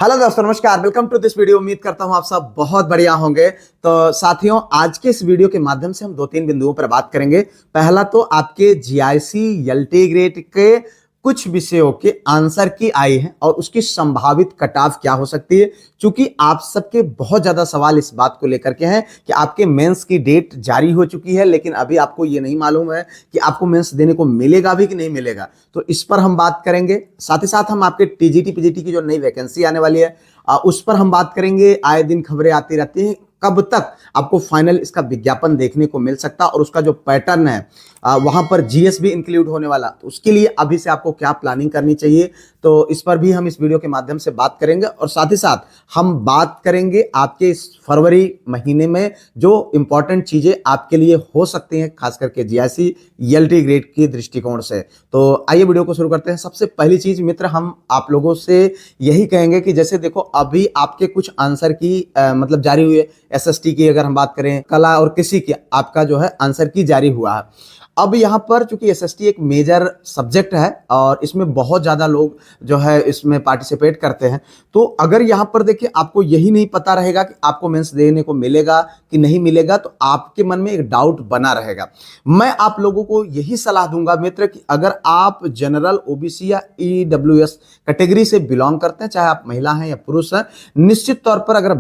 Hello दोस्तों, नमस्कार। Welcome to this video. उम्मीद करता हूं आप सब बहुत बढ़िया होंगे। तो साथियों, आज के इस वीडियो के माध्यम से हम दो तीन बिंदुओं पर बात करेंगे। पहला तो आपके जीआईसी एलटी ग्रेड के कुछ विषयों के आंसर की आई है और उसकी संभावित कट ऑफ क्या हो सकती है, क्योंकि आप सबके बहुत ज्यादा सवाल इस बात को लेकर के हैं कि आपके मेंस की डेट जारी हो चुकी है, लेकिन अभी आपको ये नहीं मालूम है कि आपको मेंस देने को मिलेगा भी कि नहीं मिलेगा। तो इस पर हम बात करेंगे। साथ ही साथ हम आपके टीजीटी पीजीटी की जो नई वैकेंसी आने वाली है उस पर हम बात करेंगे। आए दिन खबरें आती रहती हैं, कब तक आपको फाइनल इसका विज्ञापन देखने को मिल सकता और उसका जो पैटर्न है वहां पर जीएस भी इंक्लूड होने वाला, तो उसके लिए अभी से आपको क्या प्लानिंग करनी चाहिए, तो इस पर भी हम इस वीडियो के माध्यम से बात करेंगे। और साथ ही साथ हम बात करेंगे आपके इस फरवरी महीने में जो इंपॉर्टेंट चीजें आपके लिए हो सकती हैं, खास करके जीआईसी एलटी ग्रेड के दृष्टिकोण से। तो आइए वीडियो को शुरू करते हैं। सबसे पहली चीज मित्र, हम आप लोगों से यही कहेंगे कि जैसे देखो, अभी आपके कुछ आंसर की मतलब जारी हुई है। एसएसटी की अगर हम बात करें, कला और कृषि की आपका जो है आंसर की जारी हुआ है। अब यहां पर चूंकि एसएसटी एक मेजर सब्जेक्ट है और इसमें बहुत ज्यादा लोग जो है इसमें पार्टिसिपेट करते हैं, तो अगर यहां पर देखिए आपको यही नहीं पता रहेगा कि आपको मेंस देने को मिलेगा कि नहीं मिलेगा, तो आपके मन में एक डाउट बना रहेगा। मैं आप लोगों को यही सलाह दूंगा मित्र कि अगर आप जनरल, ओबीसी या ईडब्ल्यूएस कैटेगरी से बिलोंग करते हैं, चाहे आप महिला हैं या पुरुष हैं, निश्चित तौर पर अगर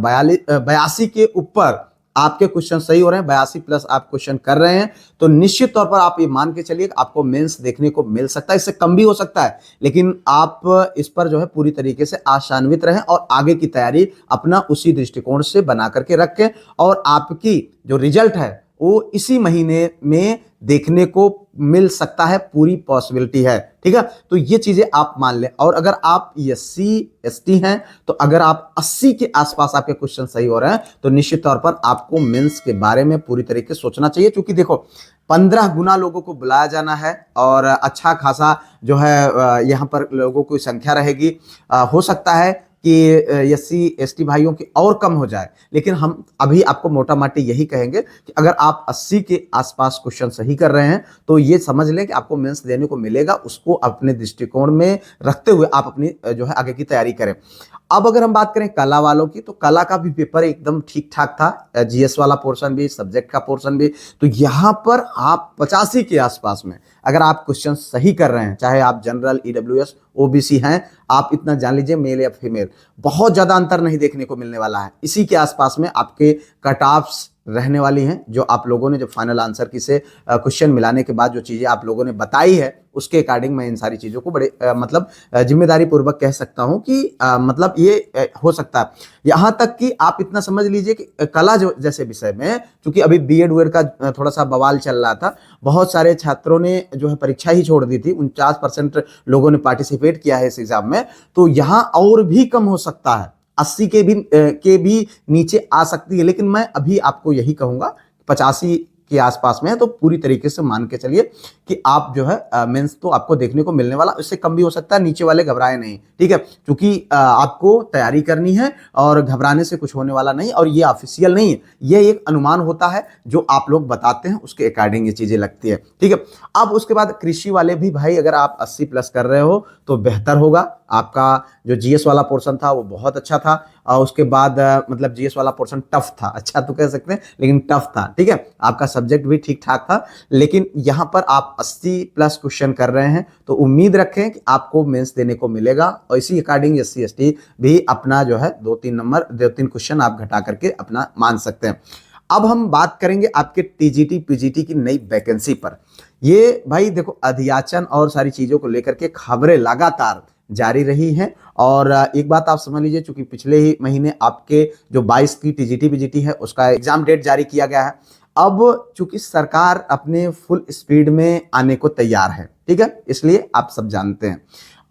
82 के ऊपर आपके क्वेश्चन सही हो रहे हैं, 82 प्लस आप क्वेश्चन कर रहे हैं, तो निश्चित तौर पर आप ये मान के चलिए कि आपको मेंस देखने को मिल सकता है। इससे कम भी हो सकता है, लेकिन आप इस पर जो है पूरी तरीके से आशान्वित रहें और आगे की तैयारी अपना उसी दृष्टिकोण से बना करके रखें। और आपकी जो रिजल्ट है वो इसी महीने में देखने को मिल सकता है, पूरी पॉसिबिलिटी है। ठीक है, तो ये चीजें आप मान लें। और अगर आप एससी एसटी हैं, तो अगर आप 80 के आसपास आपके क्वेश्चन सही हो रहे हैं, तो निश्चित तौर पर आपको मेंस के बारे में पूरी तरीके से सोचना चाहिए। क्योंकि देखो, 15 गुना लोगों को बुलाया जाना है और अच्छा खासा जो है यहाँ पर लोगों की संख्या रहेगी। हो सकता है कि एससी एसटी भाइयों की और कम हो जाए, लेकिन हम अभी आपको मोटा माटी यही कहेंगे कि अगर आप 80 के आसपास क्वेश्चन सही कर रहे हैं, तो ये समझ लें कि आपको मेंस देने को मिलेगा। उसको अपने दृष्टिकोण में रखते हुए आप अपनी जो है आगे की तैयारी करें। अब अगर हम बात करें कला वालों की, तो कला का भी पेपर एकदम ठीक ठाक था, जीएस वाला पोर्शन भी, सब्जेक्ट का पोर्शन भी। तो यहां पर आप 85 के आसपास में अगर आप क्वेश्चन सही कर रहे हैं, चाहे आप जनरल, ईडब्ल्यूएस, ओबीसी हैं, आप इतना जान लीजिए, मेल या फीमेल, बहुत ज्यादा अंतर नहीं देखने को मिलने वाला है। इसी के आसपास में आपके कट ऑफ्स रहने वाली हैं। जो आप लोगों ने जो फाइनल आंसर की से क्वेश्चन मिलाने के बाद जो चीजें आप लोगों ने बताई है, उसके अकॉर्डिंग मैं इन सारी चीजों को बड़े मतलब जिम्मेदारी पूर्वक कह सकता हूं कि मतलब ये हो सकता है। यहां तक कि आप इतना समझ लीजिए कि कला जो जैसे विषय में, क्योंकि अभी बीएड वीएड का थोड़ा सा बवाल चल रहा था, बहुत सारे छात्रों ने जो है परीक्षा ही छोड़ दी थी। 49% लोगों ने पार्टिसिपेट किया है इस एग्जाम में। तो यहां और भी कम हो सकता है, 80 के भी नीचे आ सकती है। लेकिन मैं अभी आपको यही कहूंगा, 85 के आसपास में है, तो पूरी तरीके से मान के चलिए कि आप जो है मेंस तो आपको देखने को मिलने वाला, इससे कम भी हो सकता है। नीचे वाले घबराए नहीं, ठीक है, क्योंकि आपको तैयारी करनी है और घबराने से कुछ होने वाला नहीं। और ये ऑफिशियल नहीं है, ये एक अनुमान होता है जो आप लोग बताते हैं, उसके अकॉर्डिंग ये चीजें लगती है। ठीक है, अब उसके बाद कृषि वाले भी भाई, अगर आप 80 प्लस कर रहे हो तो बेहतर होगा। आपका जो जीएस वाला पोर्शन था वो बहुत अच्छा था, और उसके बाद मतलब जीएस वाला पोर्शन टफ था, अच्छा तो कह सकते हैं, लेकिन टफ था। ठीक है, आपका सब्जेक्ट भी ठीक ठाक था, लेकिन यहां पर आप 80 प्लस क्वेश्चन कर रहे हैं, तो उम्मीद रखें कि आपको मेंस देने को मिलेगा। और इसी अकॉर्डिंग एससी एसटी भी अपना जो है 2-3 क्वेश्चन आप घटा करके अपना मान सकते हैं। अब हम बात करेंगे आपके टीजीटी पीजीटी की नई वैकेंसी पर। ये भाई देखो, अध्याचन और सारी चीजों को लेकर के खबरें लगातार जारी रही हैं। और एक बात आप समझ लीजिए, चूंकि पिछले ही महीने आपके जो 22 की टीजीटी पीजीटी है उसका एग्जाम डेट जारी किया गया है। अब चूंकि सरकार अपने फुल स्पीड में आने को तैयार है, ठीक है, इसलिए आप सब जानते हैं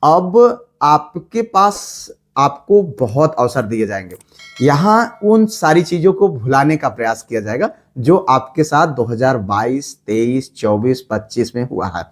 अब आपके पास आपको बहुत अवसर दिए जाएंगे। यहां उन सारी चीजों को भुलाने का प्रयास किया जाएगा जो आपके साथ 2022, 23, 24, 25 में हुआ है।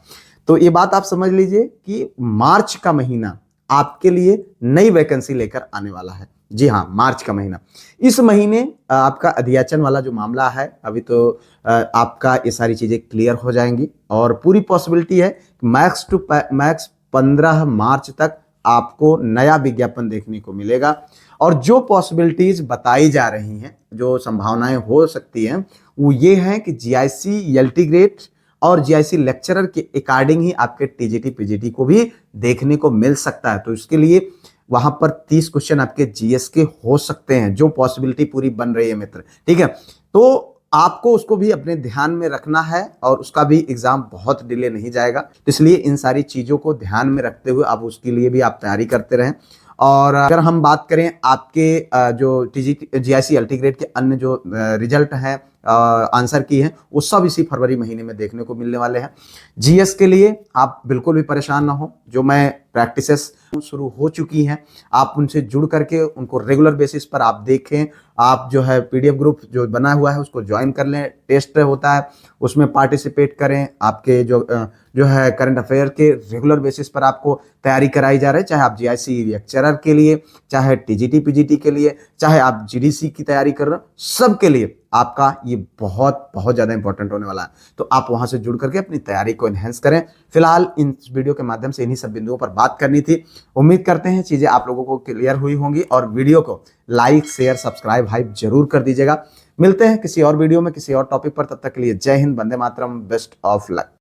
तो ये बात आप समझ लीजिए कि मार्च का महीना आपके लिए नई वैकेंसी लेकर आने वाला है। जी हाँ, मार्च का महीना। इस महीने आपका अध्याचन वाला जो मामला है, अभी तो आपका ये सारी चीजें क्लियर हो जाएंगी और पूरी पॉसिबिलिटी है मैक्स टू मैक्स 15 मार्च तक आपको नया विज्ञापन देखने को मिलेगा। और जो पॉसिबिलिटीज बताई जा रही हैं, जो संभावनाएं हो सकती हैं, वो ये है कि जीआईसी एलटी ग्रेड और जीआईसी लेक्चरर के अकॉर्डिंग ही आपके टीजीटी पीजीटी को भी देखने को मिल सकता है। तो इसके लिए वहां पर 30 क्वेश्चन आपके जीएस के हो सकते हैं, जो पॉसिबिलिटी पूरी बन रही है मित्र। ठीक है, तो आपको उसको भी अपने ध्यान में रखना है और उसका भी एग्जाम बहुत डिले नहीं जाएगा। तो इसलिए इन सारी चीजों को ध्यान में रखते हुए आप उसके लिए भी आप तैयारी करते रहें। और अगर हम बात करें आपके जो जीआईसी एलटी ग्रेड के अन्य जो रिजल्ट हैं, आंसर की है, वो सब इसी फरवरी महीने में देखने को मिलने वाले हैं। जीएस के लिए आप बिल्कुल भी परेशान ना हो, जो मैं प्रैक्टिसेस शुरू हो चुकी हैं, आप उनसे जुड़ करके उनको रेगुलर बेसिस पर आप देखें। आप जो है पीडीएफ ग्रुप जो बना हुआ है उसको ज्वाइन कर लें, टेस्ट होता है उसमें पार्टिसिपेट करें। आपके जो है करंट अफेयर के रेगुलर बेसिस पर आपको तैयारी कराई जा रही है, चाहे आप जीआईसी लेक्चरर के लिए, चाहे टीजीटी पीजीटी के लिए, चाहे आप जीडीसी की तैयारी कर रहे हो, सबके लिए आपका ये बहुत बहुत ज्यादा इंपॉर्टेंट होने वाला है। तो आप वहां से जुड़ करके अपनी तैयारी को एनहेंस करें। फिलहाल इन वीडियो के माध्यम से इन्हीं सब बिंदुओं पर बात करनी थी। उम्मीद करते हैं चीजें आप लोगों को क्लियर हुई होंगी, और वीडियो को लाइक शेयर सब्सक्राइब हाइप जरूर कर दीजिएगा। मिलते हैं किसी और वीडियो में किसी और टॉपिक पर, तब तक के लिए जय Hind, Vande Mataram, best of luck.